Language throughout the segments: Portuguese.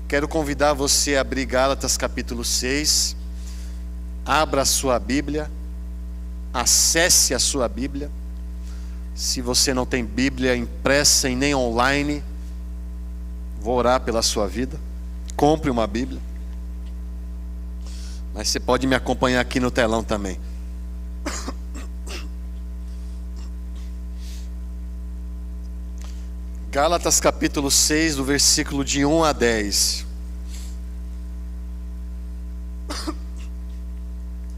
Quero convidar você a abrir Gálatas capítulo 6. Abra a sua Bíblia, acesse a sua Bíblia. Se você não tem Bíblia impressa e nem online, vou orar pela sua vida. Compre uma Bíblia. Mas você pode me acompanhar aqui no telão também. Gálatas capítulo 6, do versículo de 1 a 10.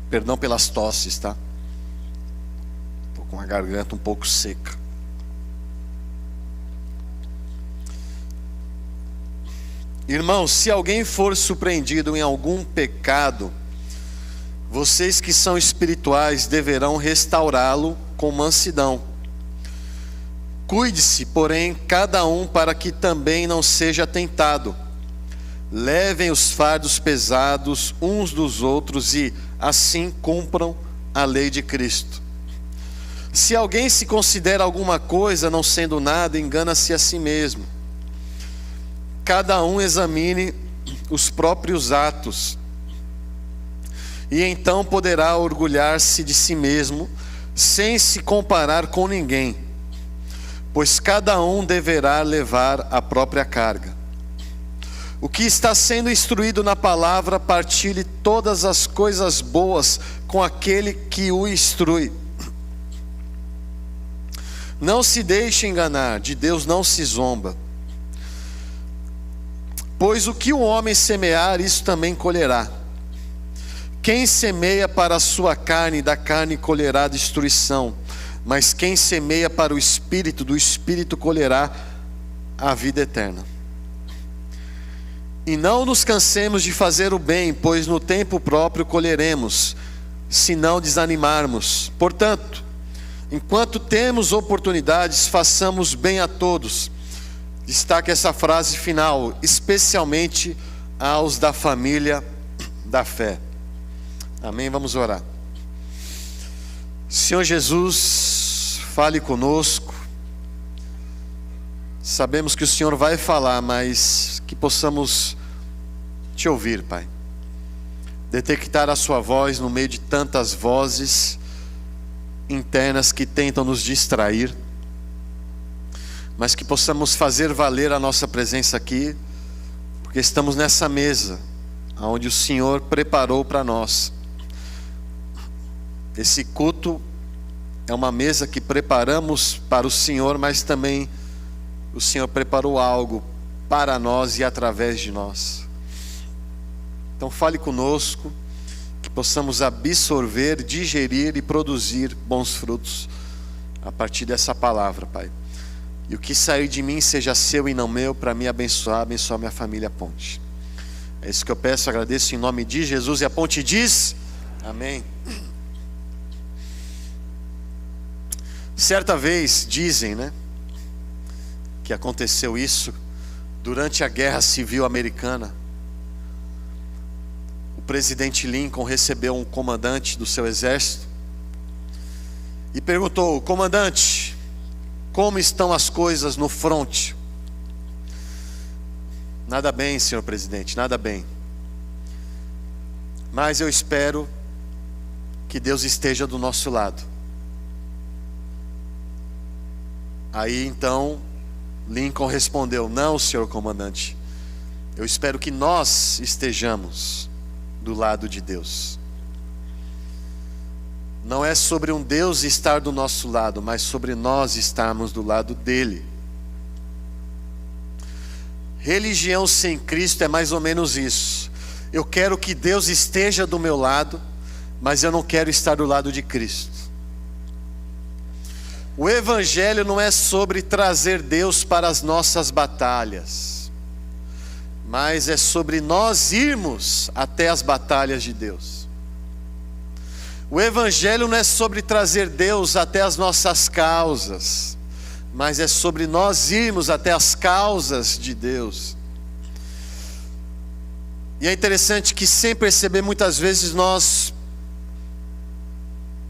Perdão pelas tosses, tá? Estou com a garganta um pouco seca. Irmãos, se alguém for surpreendido em algum pecado, vocês que são espirituais deverão restaurá-lo com mansidão. Cuide-se, porém, cada um para que também não seja tentado. Levem os fardos pesados uns dos outros e assim cumpram a lei de Cristo. Se alguém se considera alguma coisa não sendo nada, engana-se a si mesmo. Cada um examine os próprios atos, e então poderá orgulhar-se de si mesmo, sem se comparar com ninguém, pois cada um deverá levar a própria carga. O que está sendo instruído na palavra, partilhe todas as coisas boas com aquele que o instrui. Não se deixe enganar, de Deus não se zomba. Pois o que o homem semear, isso também colherá. Quem semeia para a sua carne, da carne colherá destruição. Mas quem semeia para o Espírito, do Espírito colherá a vida eterna. E não nos cansemos de fazer o bem, pois no tempo próprio colheremos, se não desanimarmos. Portanto, enquanto temos oportunidades, façamos bem a todos. Destaque essa frase final, especialmente aos da família da fé. Amém? Vamos orar. Senhor Jesus, fale conosco. Sabemos que o Senhor vai falar, mas que possamos te ouvir, Pai. Detectar a sua voz no meio de tantas vozes internas que tentam nos distrair, mas que possamos fazer valer a nossa presença aqui, porque estamos nessa mesa, onde o Senhor preparou para nós. Esse culto é uma mesa que preparamos para o Senhor, mas também o Senhor preparou algo para nós e através de nós. Então fale conosco, que possamos absorver, digerir e produzir bons frutos a partir dessa palavra, Pai. E o que sair de mim seja seu e não meu, para me abençoar, abençoar minha família Ponte. É isso que eu peço, agradeço em nome de Jesus. E a Ponte diz, amém. Certa vez, dizem, que aconteceu isso durante a Guerra Civil Americana. O presidente Lincoln recebeu um comandante do seu exército e perguntou: comandante, como estão as coisas no fronte? Nada bem, senhor presidente, nada bem. Mas eu espero que Deus esteja do nosso lado. Aí então Lincoln respondeu: não, senhor comandante, eu espero que nós estejamos do lado de Deus. Não é sobre um Deus estar do nosso lado, mas sobre nós estarmos do lado dele. Religião sem Cristo é mais ou menos isso. Eu quero que Deus esteja do meu lado, mas eu não quero estar do lado de Cristo. O Evangelho não é sobre trazer Deus para as nossas batalhas, mas é sobre nós irmos até as batalhas de Deus. O Evangelho não é sobre trazer Deus até as nossas causas, mas é sobre nós irmos até as causas de Deus. E é interessante que, sem perceber, muitas vezes nós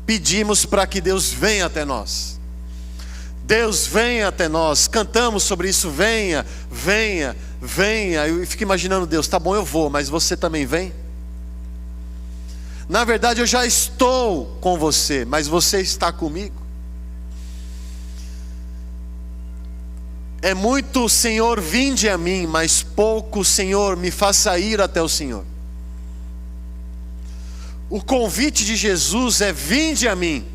pedimos para que Deus venha até nós. Deus venha até nós, cantamos sobre isso, venha, venha, vem, aí eu fico imaginando Deus, tá bom, eu vou, mas você também vem? Na verdade eu já estou com você, mas você está comigo? É muito, Senhor, vinde a mim, mas pouco, Senhor, me faça ir até o Senhor. O convite de Jesus é: vinde a mim.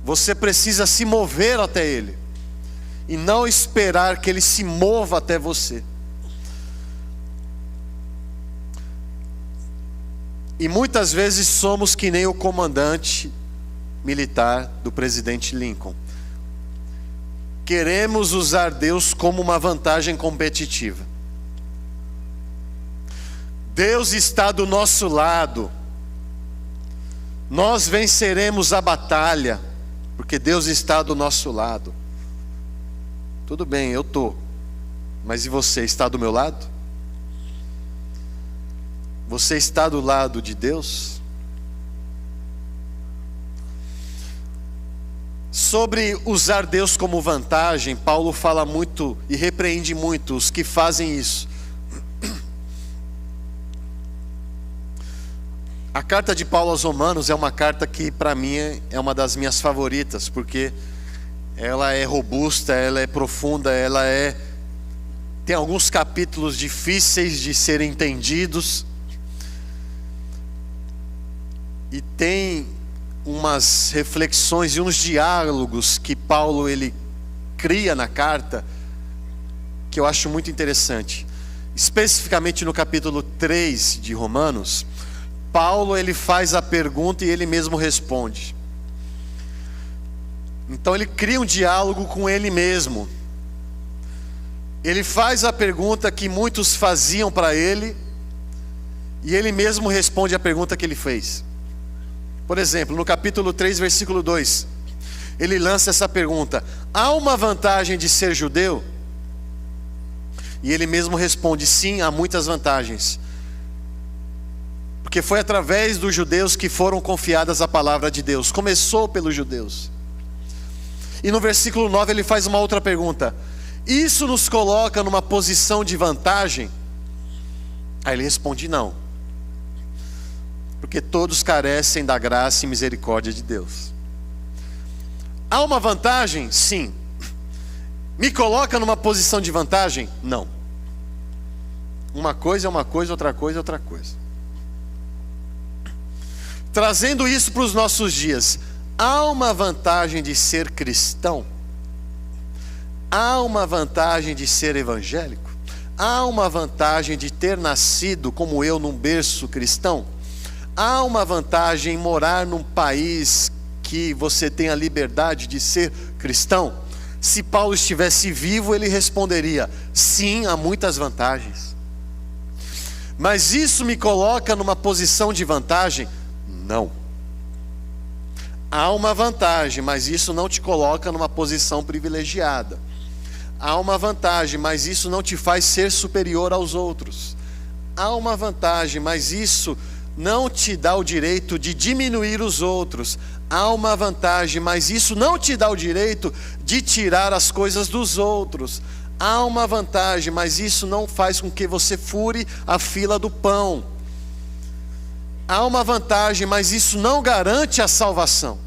Você precisa se mover até Ele, e não esperar que Ele se mova até você. E muitas vezes somos que nem o comandante militar do presidente Lincoln. Queremos usar Deus como uma vantagem competitiva. Deus está do nosso lado. Nós venceremos a batalha, porque Deus está do nosso lado. Tudo bem, eu estou. Mas e você, está do meu lado? Você está do lado de Deus? Sobre usar Deus como vantagem, Paulo fala muito e repreende muito os que fazem isso. A carta de Paulo aos Romanos é uma carta que para mim é uma das minhas favoritas, porque ela é robusta, ela é profunda, tem alguns capítulos difíceis de serem entendidos, e tem umas reflexões e uns diálogos que Paulo ele cria na carta, que eu acho muito interessante. Especificamente no capítulo 3 de Romanos, Paulo ele faz a pergunta e ele mesmo responde. Então ele cria um diálogo com ele mesmo. Ele faz a pergunta que muitos faziam para ele, e ele mesmo responde a pergunta que ele fez. Por exemplo, no capítulo 3, versículo 2, ele lança essa pergunta: há uma vantagem de ser judeu? E ele mesmo responde: sim, há muitas vantagens. Porque foi através dos judeus que foram confiadas a palavra de Deus. Começou pelos judeus. E no versículo 9 ele faz uma outra pergunta: isso nos coloca numa posição de vantagem? Aí ele responde: não. Porque todos carecem da graça e misericórdia de Deus. Há uma vantagem? Sim. Me coloca numa posição de vantagem? Não. Uma coisa é uma coisa, outra coisa é outra coisa. Trazendo isso para os nossos dias, há uma vantagem de ser cristão? Há uma vantagem de ser evangélico? Há uma vantagem de ter nascido como eu num berço cristão? Há uma vantagem em morar num país que você tem a liberdade de ser cristão? Se Paulo estivesse vivo, ele responderia: sim, há muitas vantagens. Mas isso me coloca numa posição de vantagem? Não. Há uma vantagem, mas isso não te coloca numa posição privilegiada. Há uma vantagem, mas isso não te faz ser superior aos outros. Há uma vantagem, mas isso não te dá o direito de diminuir os outros. Há uma vantagem, mas isso não te dá o direito de tirar as coisas dos outros. Há uma vantagem, mas isso não faz com que você fure a fila do pão. Há uma vantagem, mas isso não garante a salvação.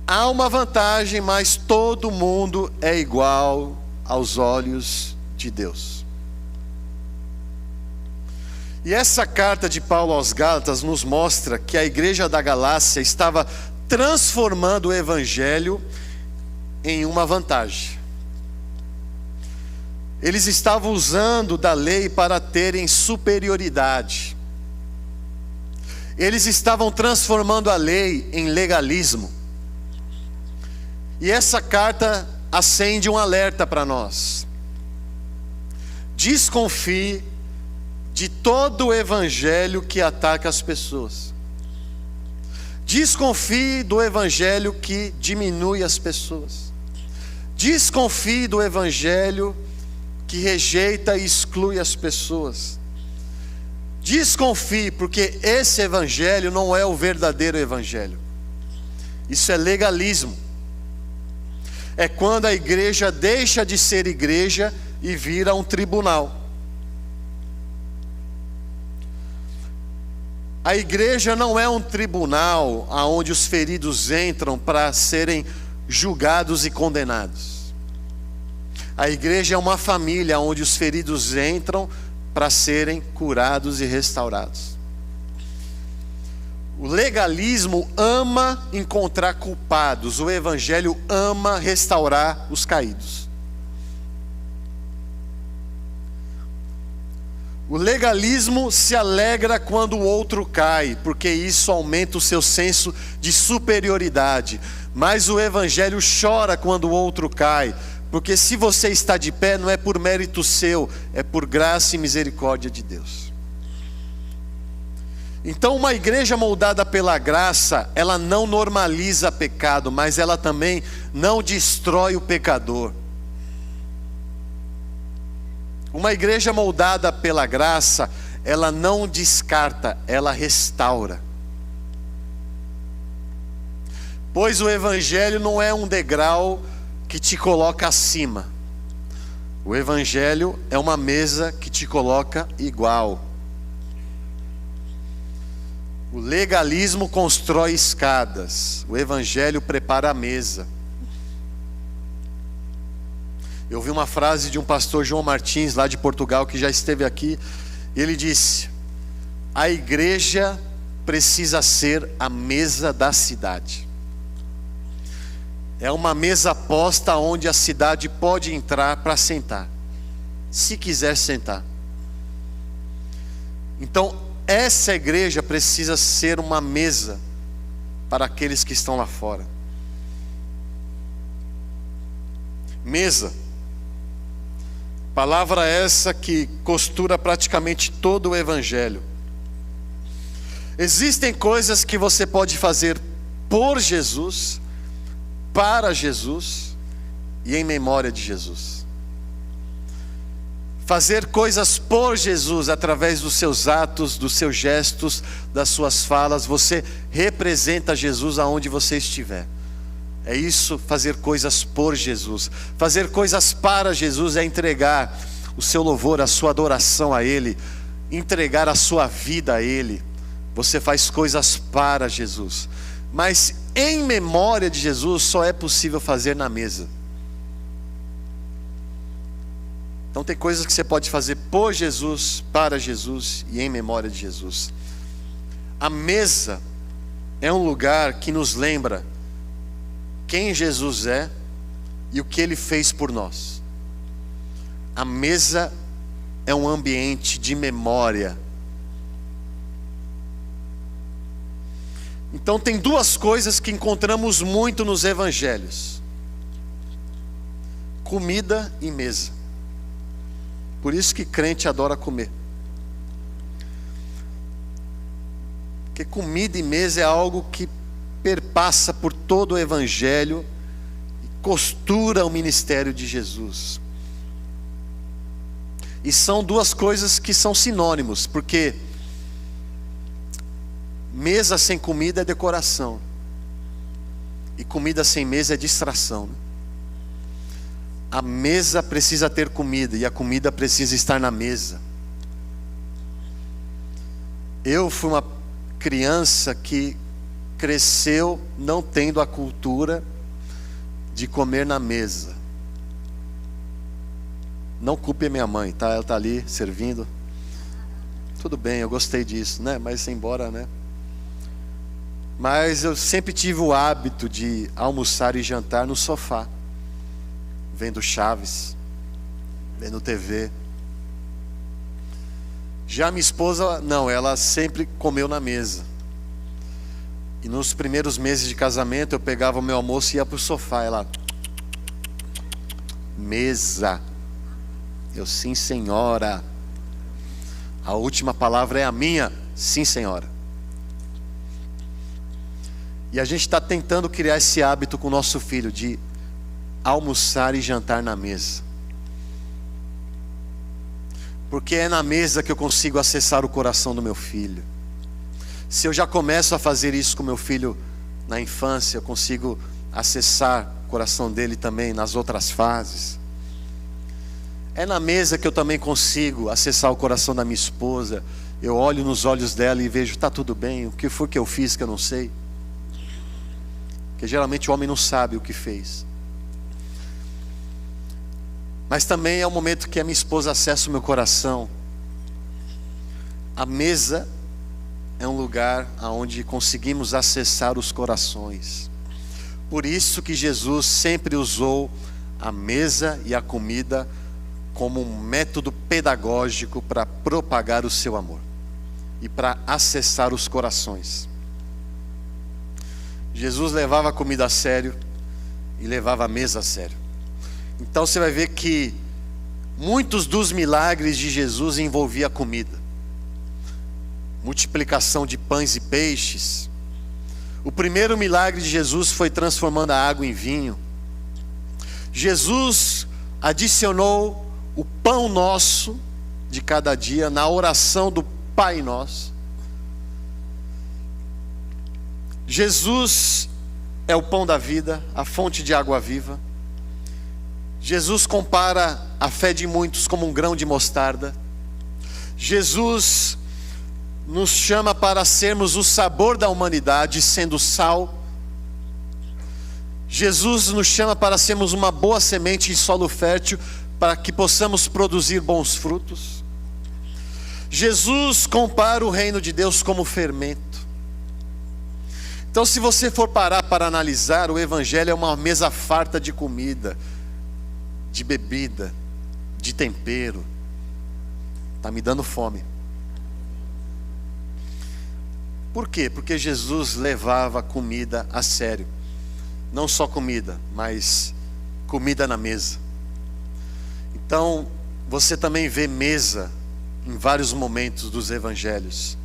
Há uma vantagem, mas todo mundo é igual aos olhos de Deus. E essa carta de Paulo aos Gálatas nos mostra que a igreja da Galácia estava transformando o evangelho em uma vantagem. Eles estavam usando da lei para terem superioridade. Eles estavam transformando a lei em legalismo. E essa carta acende um alerta para nós. Desconfie de todo o evangelho que ataca as pessoas. Desconfie do evangelho que diminui as pessoas. Desconfie do evangelho que rejeita e exclui as pessoas. Desconfie, porque esse evangelho não é o verdadeiro evangelho. Isso é legalismo. é quando a igreja deixa de ser igreja e vira um tribunal. A igreja não é um tribunal onde os feridos entram para serem julgados e condenados. A igreja é uma família onde os feridos entram para serem curados e restaurados. O legalismo ama encontrar culpados, o evangelho ama restaurar os caídos. O legalismo se alegra quando o outro cai, porque isso aumenta o seu senso de superioridade. Mas o evangelho chora quando o outro cai, porque se você está de pé não é por mérito seu, é por graça e misericórdia de Deus. Então uma igreja moldada pela graça, ela não normaliza pecado, mas ela também não destrói o pecador. Uma igreja moldada pela graça, ela não descarta, ela restaura. Pois o evangelho não é um degrau que te coloca acima. O evangelho é uma mesa que te coloca igual. O legalismo constrói escadas, o evangelho prepara a mesa. Eu ouvi uma frase de um pastor João Martins, lá de Portugal, que já esteve aqui. Ele disse: a igreja precisa ser a mesa da cidade. É uma mesa posta onde a cidade pode entrar para sentar, se quiser sentar. Então, essa igreja precisa ser uma mesa para aqueles que estão lá fora. Mesa. Palavra essa que costura praticamente todo o evangelho. Existem coisas que você pode fazer por Jesus, para Jesus e em memória de Jesus. Fazer coisas por Jesus através dos seus atos, dos seus gestos, das suas falas. Você representa Jesus aonde você estiver. É isso, fazer coisas por Jesus. Fazer coisas para Jesus é entregar o seu louvor, a sua adoração a Ele, entregar a sua vida a Ele. Você faz coisas para Jesus. Mas em memória de Jesus só é possível fazer na mesa. Então tem coisas que você pode fazer por Jesus, para Jesus e em memória de Jesus. A mesa é um lugar que nos lembra quem Jesus é e o que Ele fez por nós. A mesa é um ambiente de memória. Então tem duas coisas que encontramos muito nos evangelhos: comida e mesa. Por isso que crente adora comer. Porque comida e mesa é algo que perpassa por todo o evangelho e costura o ministério de Jesus. E são duas coisas que são sinônimos, porque mesa sem comida é decoração, e comida sem mesa é distração, né? A mesa precisa ter comida e a comida precisa estar na mesa. Eu fui uma criança que cresceu não tendo a cultura de comer na mesa. Não culpe a minha mãe, tá? Ela está ali servindo. Tudo bem, eu gostei disso, né? Mas embora, né? Mas eu sempre tive o hábito de almoçar e jantar no sofá, vendo Chaves, vendo TV. Já minha esposa, não, ela sempre comeu na mesa. E nos primeiros meses de casamento eu pegava o meu almoço e ia para o sofá. Ela, mesa. Eu, sim senhora. A última palavra é a minha, sim senhora. E a gente está tentando criar esse hábito com o nosso filho de almoçar e jantar na mesa. Porque é na mesa que eu consigo acessar o coração do meu filho. Se eu já começo a fazer isso com meu filho na infância, eu consigo acessar coração dele também nas outras fases. É na mesa que eu também consigo acessar o coração da minha esposa. Eu olho nos olhos dela e vejo, está tudo bem, o que foi que eu fiz que eu não sei? Porque geralmente o homem não sabe o que fez. Mas também é o momento que a minha esposa acessa o meu coração. A mesa é um lugar onde conseguimos acessar os corações. Por isso que Jesus sempre usou a mesa e a comida como um método pedagógico para propagar o seu amor e para acessar os corações. Jesus levava a comida a sério e levava a mesa a sério. Então você vai ver que muitos dos milagres de Jesus envolviam a comida. Multiplicação de pães e peixes. O primeiro milagre de Jesus foi transformando a água em vinho. Jesus adicionou o pão nosso de cada dia na oração do Pai Nosso. Jesus é o pão da vida, a fonte de água viva. Jesus compara a fé de muitos como um grão de mostarda. Jesus nos chama para sermos o sabor da humanidade, sendo sal. Jesus nos chama para sermos uma boa semente em solo fértil, para que possamos produzir bons frutos. Jesus compara o reino de Deus como fermento. Então, se você for parar para analisar, o Evangelho é uma mesa farta de comida, de bebida, de tempero. Está me dando fome. Por quê? Porque Jesus levava comida a sério. Não só comida, mas comida na mesa. Então, você também vê mesa em vários momentos dos evangelhos.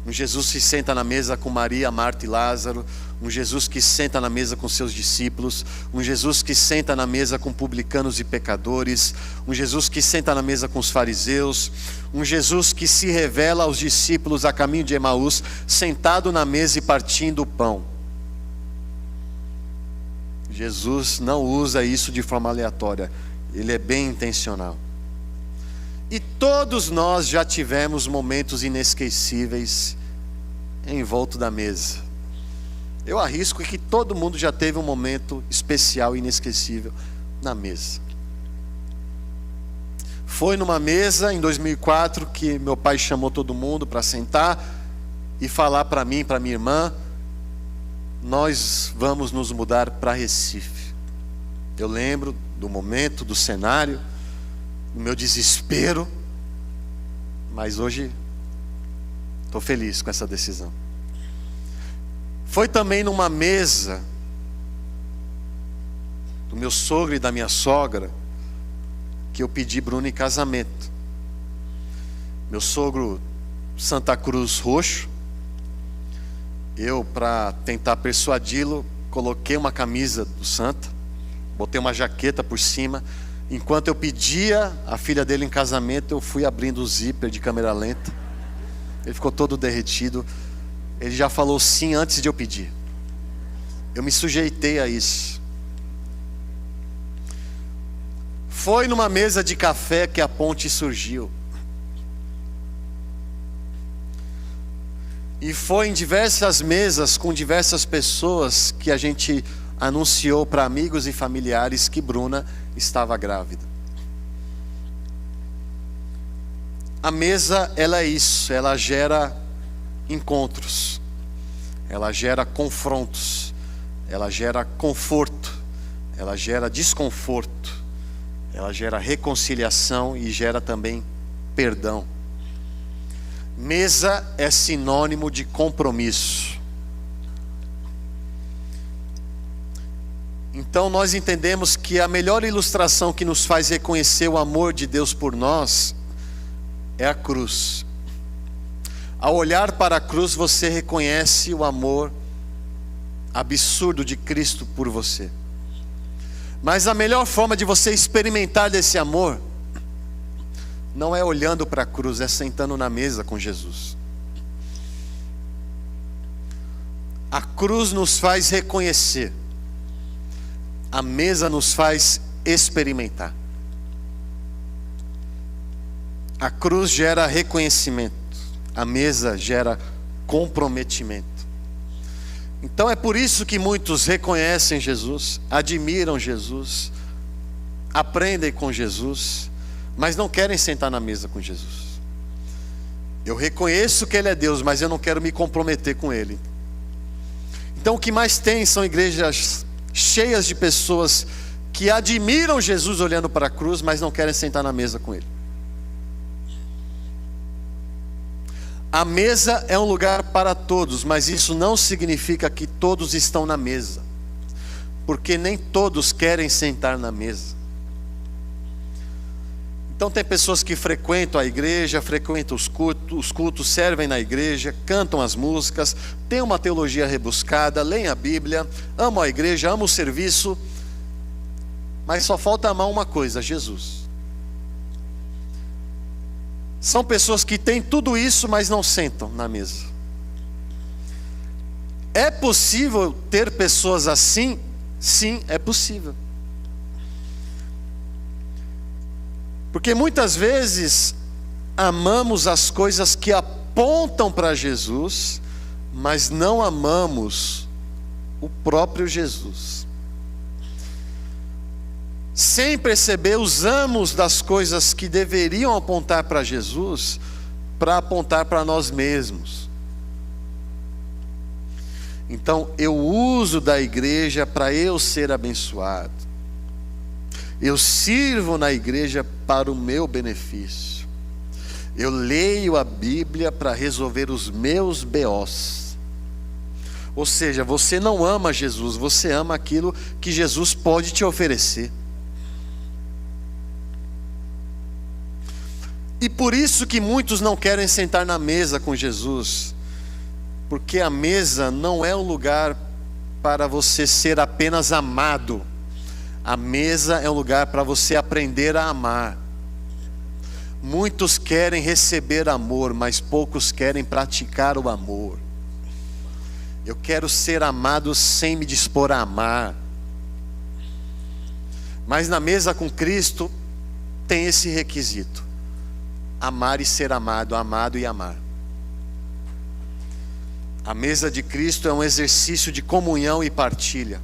Um Jesus que senta na mesa com Maria, Marta e Lázaro. Um Jesus que senta na mesa com seus discípulos. Um Jesus que senta na mesa com publicanos e pecadores. Um Jesus que senta na mesa com os fariseus. Um Jesus que se revela aos discípulos a caminho de Emaús, sentado na mesa e partindo o pão. Jesus não usa isso de forma aleatória. Ele é bem intencional. E todos nós já tivemos momentos inesquecíveis em volta da mesa. Eu arrisco que todo mundo já teve um momento especial e inesquecível na mesa. Foi numa mesa em 2004 que meu pai chamou todo mundo para sentar e falar para mim e para minha irmã: nós vamos nos mudar para Recife. Eu lembro do momento, do cenário, do meu desespero, mas hoje estou feliz com essa decisão. Foi também numa mesa do meu sogro e da minha sogra que eu pedi Bruno em casamento. Meu sogro, Santa Cruz roxo. Eu, para tentar persuadi-lo, coloquei uma camisa do Santa, botei uma jaqueta por cima. Enquanto eu pedia a filha dele em casamento, eu fui abrindo o zíper de câmera lenta. Ele ficou todo derretido. Ele já falou sim antes de eu pedir. Eu me sujeitei a isso. Foi numa mesa de café que a ponte surgiu. E foi em diversas mesas com diversas pessoas que a gente anunciou para amigos e familiares que Bruna estava grávida. A mesa, ela é isso, ela gera encontros, ela gera confrontos, ela gera conforto, ela gera desconforto, ela gera reconciliação e gera também perdão. Mesa é sinônimo de compromisso. Então nós entendemos que a melhor ilustração que nos faz reconhecer o amor de Deus por nós é a cruz. Ao olhar para a cruz, você reconhece o amor absurdo de Cristo por você. Mas a melhor forma de você experimentar desse amor não é olhando para a cruz, é sentando na mesa com Jesus. A cruz nos faz reconhecer A mesa nos faz experimentar. A cruz gera reconhecimento. A mesa gera comprometimento. Então é por isso que muitos reconhecem Jesus, admiram Jesus, aprendem com Jesus, mas não querem sentar na mesa com Jesus. Eu reconheço que Ele é Deus, mas eu não quero me comprometer com Ele. Então o que mais tem são igrejas cheias de pessoas que admiram Jesus olhando para a cruz, mas não querem sentar na mesa com Ele. A mesa é um lugar para todos, mas isso não significa que todos estão na mesa, porque nem todos querem sentar na mesa. Então tem pessoas que frequentam a igreja, frequentam os cultos, servem na igreja, cantam as músicas, têm uma teologia rebuscada, leem a Bíblia, amam a igreja, amam o serviço, mas só falta amar uma coisa: Jesus. São pessoas que têm tudo isso, mas não sentam na mesa. É possível ter pessoas assim? Sim, é possível. Porque muitas vezes amamos as coisas que apontam para Jesus, mas não amamos o próprio Jesus. Sem perceber, usamos das coisas que deveriam apontar para Jesus, para apontar para nós mesmos. Então, eu uso da igreja para eu ser abençoado. Eu sirvo na igreja para o meu benefício. Eu leio a Bíblia para resolver os meus BOs. Ou seja, você não ama Jesus, você ama aquilo que Jesus pode te oferecer. E por isso que muitos não querem sentar na mesa com Jesus, porque a mesa não é um lugar para você ser apenas amado. A mesa é um lugar para você aprender a amar. Muitos querem receber amor, mas poucos querem praticar o amor. Eu quero ser amado sem me dispor a amar. Mas na mesa com Cristo tem esse requisito: amar e ser amado, amado e amar. A mesa de Cristo é um exercício de comunhão e partilha.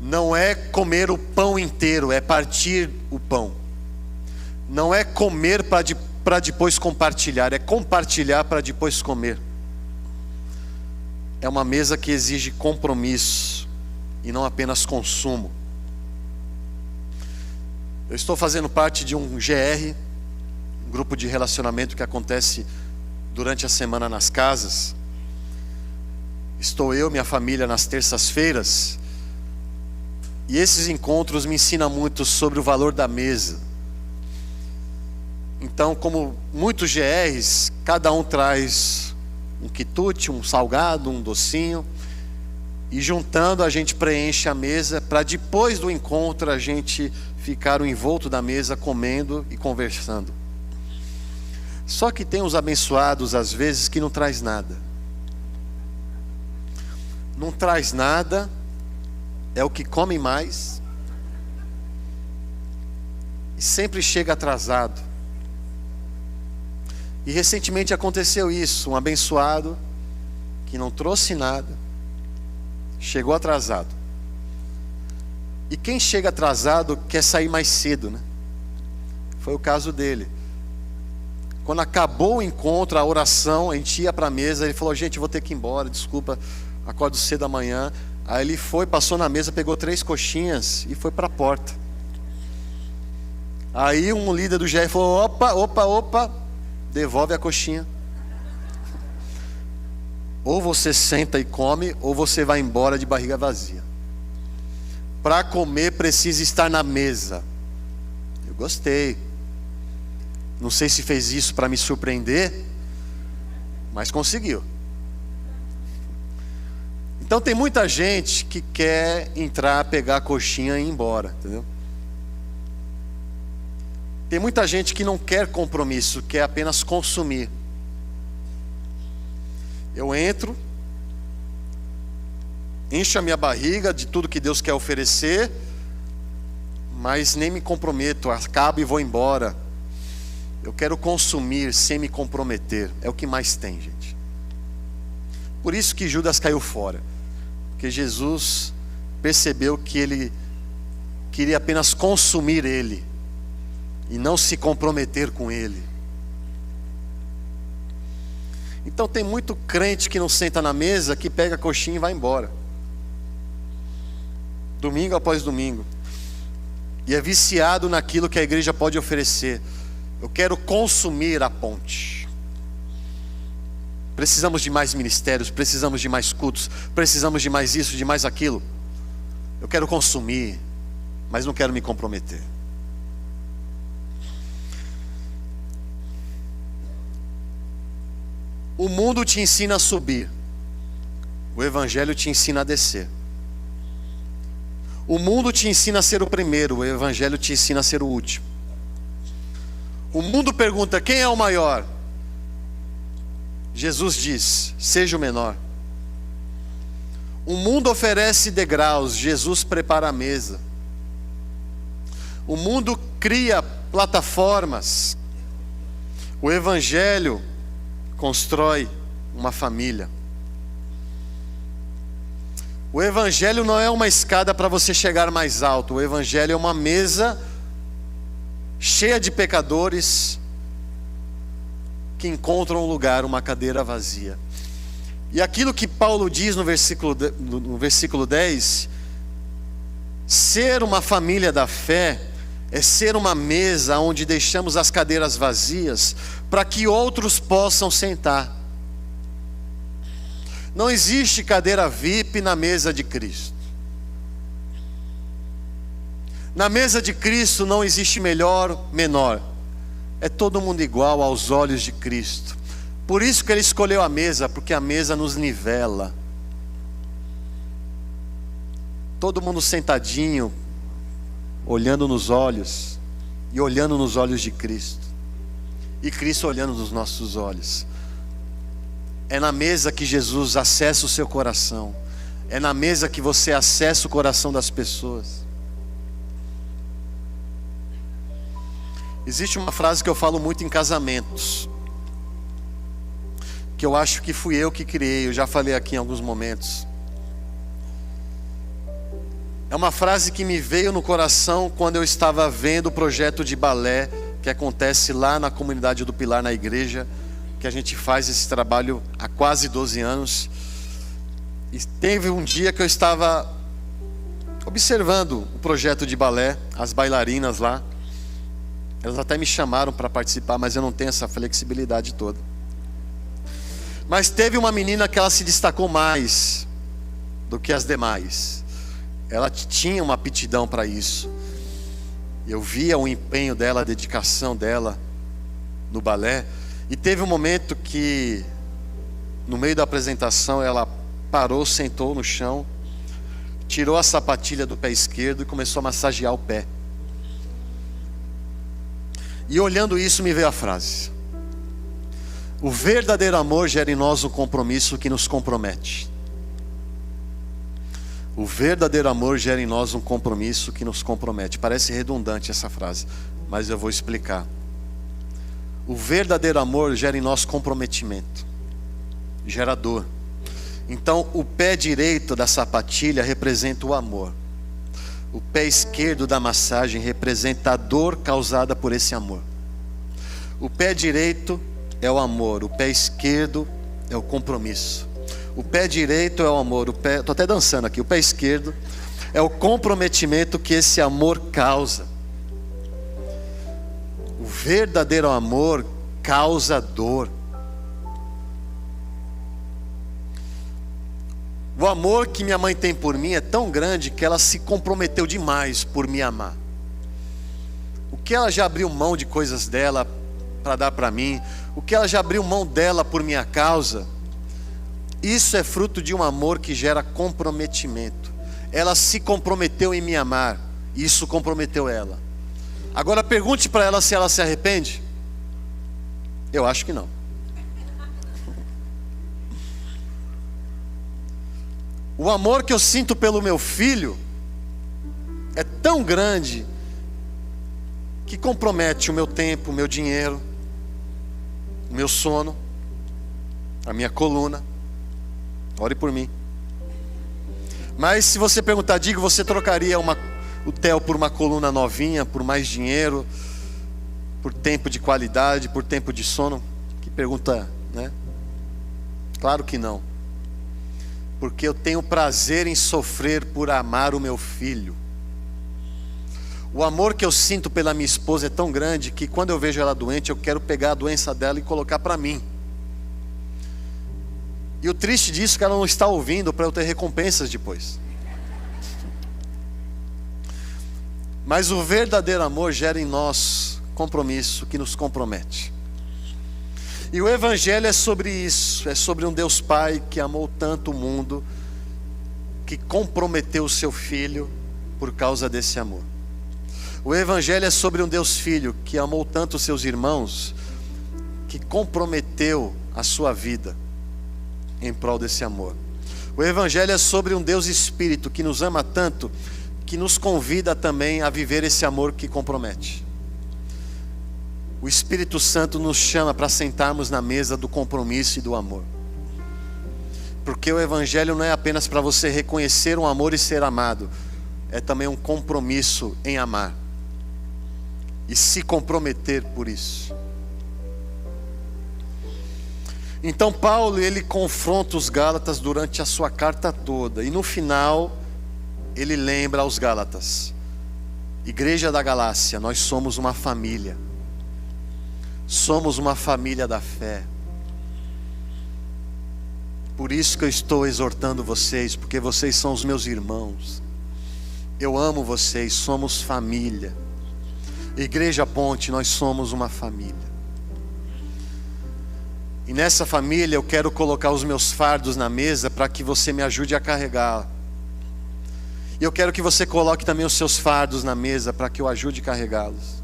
Não é comer o pão inteiro, é partir o pão. Não é comer para depois compartilhar, é compartilhar para depois comer. É uma mesa que exige compromisso e não apenas consumo. Eu estou fazendo parte de um GR, um grupo de relacionamento que acontece durante a semana nas casas. Estou eu e minha família nas terças-feiras, e esses encontros me ensinam muito sobre o valor da mesa. Então, como muitos GRs, cada um traz um quitute, um salgado, um docinho, e juntando a gente preenche a mesa, para depois do encontro a gente ficar o envolto da mesa comendo e conversando. Só que tem os abençoados às vezes que não traz nada. Não traz nada, é o que come mais, e sempre chega atrasado. E recentemente aconteceu isso, um abençoado que não trouxe nada, chegou atrasado. E quem chega atrasado quer sair mais cedo, né? Foi o caso dele. Quando acabou o encontro, a oração, a gente ia para a mesa, ele falou: gente, eu vou ter que ir embora, desculpa, acordo cedo da manhã. Aí ele foi, passou na mesa, pegou 3 coxinhas e foi para a porta. Aí um líder do GR falou: opa, devolve a coxinha. Ou você senta e come, ou você vai embora de barriga vazia. Para comer precisa estar na mesa. Eu gostei. Não sei se fez isso para me surpreender, mas conseguiu. Então tem muita gente que quer entrar, pegar a coxinha e ir embora, entendeu? Tem muita gente que não quer compromisso, quer apenas consumir. Eu entro, encho a minha barriga de tudo que Deus quer oferecer, mas nem me comprometo, acabo e vou embora. Eu quero consumir sem me comprometer. É o que mais tem, gente. Por isso que Judas caiu fora, porque Jesus percebeu que ele queria apenas consumir ele e não se comprometer com ele. Então tem muito crente que não senta na mesa, que pega a coxinha e vai embora, domingo após domingo, e é viciado naquilo que a igreja pode oferecer. Eu quero consumir a ponte. Precisamos de mais ministérios, precisamos de mais cultos, precisamos de mais isso, de mais aquilo. Eu quero consumir, mas não quero me comprometer. O mundo te ensina a subir, o Evangelho te ensina a descer. O mundo te ensina a ser o primeiro, o Evangelho te ensina a ser o último. O mundo pergunta: quem é o maior? Jesus diz: seja o menor. O mundo oferece degraus, Jesus prepara a mesa. O mundo cria plataformas, o Evangelho constrói uma família. O Evangelho não é uma escada para você chegar mais alto. O Evangelho é uma mesa cheia de pecadores que encontram um lugar, uma cadeira vazia. E aquilo que Paulo diz no versículo 10, ser uma família da fé é ser uma mesa onde deixamos as cadeiras vazias para que outros possam sentar. Não existe cadeira VIP na mesa de Cristo. Na mesa de Cristo não existe melhor, menor. É todo mundo igual aos olhos de Cristo. Por isso que Ele escolheu a mesa, porque a mesa nos nivela. Todo mundo sentadinho, olhando nos olhos, e olhando nos olhos de Cristo, e Cristo olhando nos nossos olhos. É na mesa que Jesus acessa o seu coração. É na mesa que você acessa o coração das pessoas. Existe uma frase que eu falo muito em casamentos, que eu acho que fui eu que criei, eu já falei aqui em alguns momentos. É uma frase que me veio no coração quando eu estava vendo o projeto de balé que acontece lá na comunidade do Pilar, na igreja, que a gente faz esse trabalho há quase 12 anos. E teve um dia que eu estava observando o projeto de balé, as bailarinas lá. Elas até me chamaram para participar, mas eu não tenho essa flexibilidade toda. Mas teve uma menina que ela se destacou mais do que as demais. Ela tinha uma aptidão para isso. Eu via o empenho dela, a dedicação dela no balé. E teve um momento que, no meio da apresentação, ela parou, sentou no chão, tirou a sapatilha do pé esquerdo e começou a massagear o pé. E olhando isso, me veio a frase: o verdadeiro amor gera em nós um compromisso que nos compromete. O verdadeiro amor gera em nós um compromisso que nos compromete. Parece redundante essa frase, mas eu vou explicar. O verdadeiro amor gera em nós comprometimento, gera dor. Então o pé direito da sapatilha representa o amor. O pé esquerdo da massagem representa a dor causada por esse amor. O pé direito é o amor, o pé esquerdo é o compromisso. O pé direito é o amor, estou até dançando aqui. O pé esquerdo é o comprometimento que esse amor causa. O verdadeiro amor causa dor. O amor que minha mãe tem por mim é tão grande que ela se comprometeu demais por me amar. O que ela já abriu mão de coisas dela para dar para mim, o que ela já abriu mão dela por minha causa, isso é fruto de um amor que gera comprometimento. Ela se comprometeu em me amar, e isso comprometeu ela. Agora pergunte para ela se ela se arrepende. Eu acho que não. O amor que eu sinto pelo meu filho é tão grande que compromete o meu tempo, o meu dinheiro, o meu sono, a minha coluna. Ore por mim. Mas se você perguntar, Digo, você trocaria o Theo por uma coluna novinha, por mais dinheiro, por tempo de qualidade, por tempo de sono? Que pergunta, né? Claro que não. Porque eu tenho prazer em sofrer por amar o meu filho. O amor que eu sinto pela minha esposa é tão grande que quando eu vejo ela doente, eu quero pegar a doença dela e colocar para mim. E o triste disso é que ela não está ouvindo para eu ter recompensas depois. Mas o verdadeiro amor gera em nós compromisso que nos compromete. E o Evangelho é sobre isso. É sobre um Deus Pai que amou tanto o mundo, que comprometeu o seu Filho por causa desse amor. O Evangelho é sobre um Deus Filho que amou tanto os seus irmãos, que comprometeu a sua vida em prol desse amor. O Evangelho é sobre um Deus Espírito que nos ama tanto, que nos convida também a viver esse amor que compromete. O Espírito Santo nos chama para sentarmos na mesa do compromisso e do amor. Porque o Evangelho não é apenas para você reconhecer um amor e ser amado, é também um compromisso em amar e se comprometer por isso. Então Paulo, ele confronta os Gálatas durante a sua carta toda, e no final ele lembra aos Gálatas: Igreja da Galácia, nós somos uma família. Somos uma família da fé. Por isso que eu estou exortando vocês, porque vocês são os meus irmãos. Eu amo vocês, somos família. Igreja Ponte, nós somos uma família. E nessa família eu quero colocar os meus fardos na mesa para que você me ajude a carregar. E eu quero que você coloque também os seus fardos na mesa para que eu ajude a carregá-los.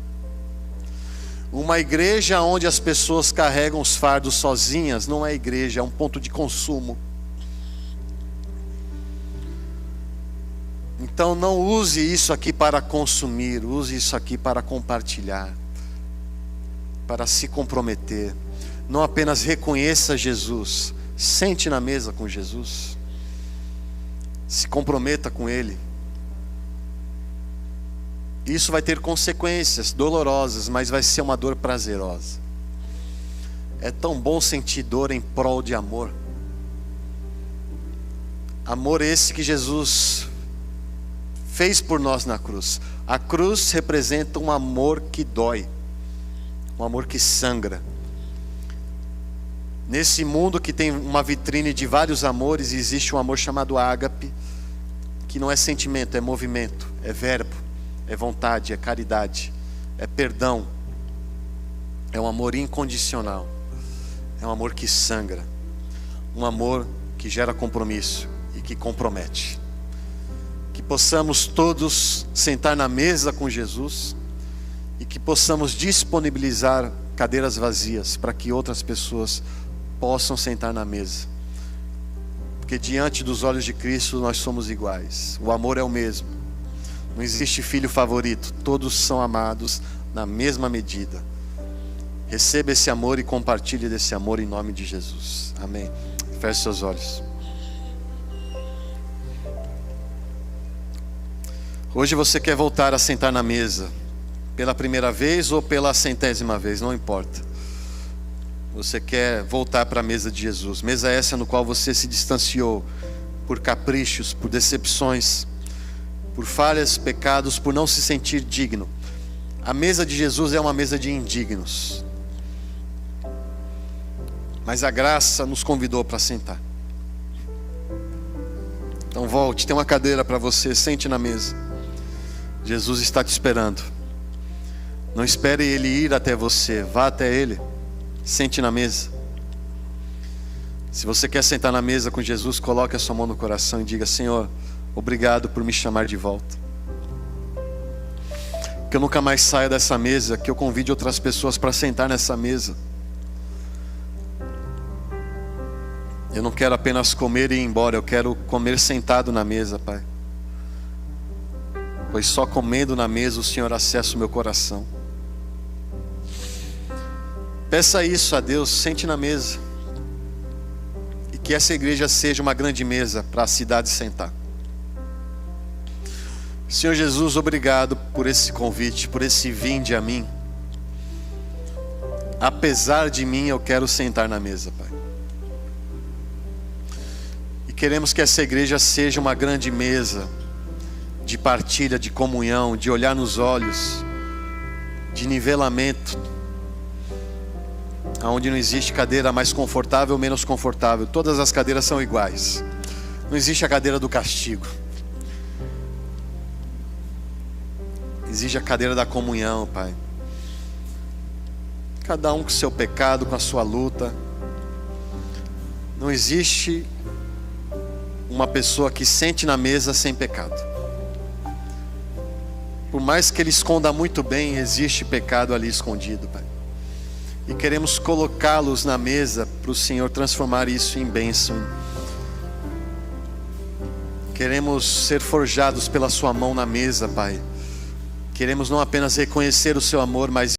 Uma igreja onde as pessoas carregam os fardos sozinhas não é igreja, é um ponto de consumo. Então não use isso aqui para consumir, use isso aqui para compartilhar, para se comprometer. Não apenas reconheça Jesus, sente na mesa com Jesus, se comprometa com Ele. Isso vai ter consequências dolorosas, mas vai ser uma dor prazerosa. É tão bom sentir dor em prol de amor. Amor esse que Jesus fez por nós na cruz. A cruz representa um amor que dói, um amor que sangra. Nesse mundo que tem uma vitrine de vários amores, existe um amor chamado ágape, que não é sentimento, é movimento, é verbo, é vontade, é caridade, é perdão, é um amor incondicional, é um amor que sangra, um amor que gera compromisso e que compromete. Que possamos todos sentar na mesa com Jesus e que possamos disponibilizar cadeiras vazias para que outras pessoas possam sentar na mesa, porque diante dos olhos de Cristo nós somos iguais, o amor é o mesmo. Não existe filho favorito, todos são amados na mesma medida. Receba esse amor e compartilhe desse amor em nome de Jesus. Amém. Feche seus olhos. Hoje você quer voltar a sentar na mesa, pela primeira vez ou pela 100ª vez, não importa. Você quer voltar para a mesa de Jesus, mesa essa no qual você se distanciou por caprichos, por decepções, por falhas, pecados, por não se sentir digno. A mesa de Jesus é uma mesa de indignos, mas a graça nos convidou para sentar. Então volte, tem uma cadeira para você, sente na mesa. Jesus está te esperando. Não espere Ele ir até você, vá até Ele, sente na mesa. Se você quer sentar na mesa com Jesus, coloque a sua mão no coração e diga: Senhor, obrigado por me chamar de volta. Que eu nunca mais saia dessa mesa, que eu convide outras pessoas para sentar nessa mesa. Eu não quero apenas comer e ir embora, eu quero comer sentado na mesa, Pai. Pois só comendo na mesa o Senhor acessa o meu coração. Peça isso a Deus, sente na mesa. E que essa igreja seja uma grande mesa para a cidade sentar. Senhor Jesus, obrigado por esse convite, por esse vinde a mim. Apesar de mim, eu quero sentar na mesa, Pai. E queremos que essa igreja seja uma grande mesa de partilha, de comunhão, de olhar nos olhos, de nivelamento, onde não existe cadeira mais confortável ou menos confortável. Todas as cadeiras são iguais. Não existe a cadeira do castigo. Exige a cadeira da comunhão, Pai. Cada um com o seu pecado, com a sua luta. Não existe uma pessoa que sente na mesa sem pecado. Por mais que ele esconda muito bem, existe pecado ali escondido, Pai. E queremos colocá-los na mesa para o Senhor transformar isso em bênção. Queremos ser forjados pela sua mão na mesa, Pai. Queremos não apenas reconhecer o seu amor, mas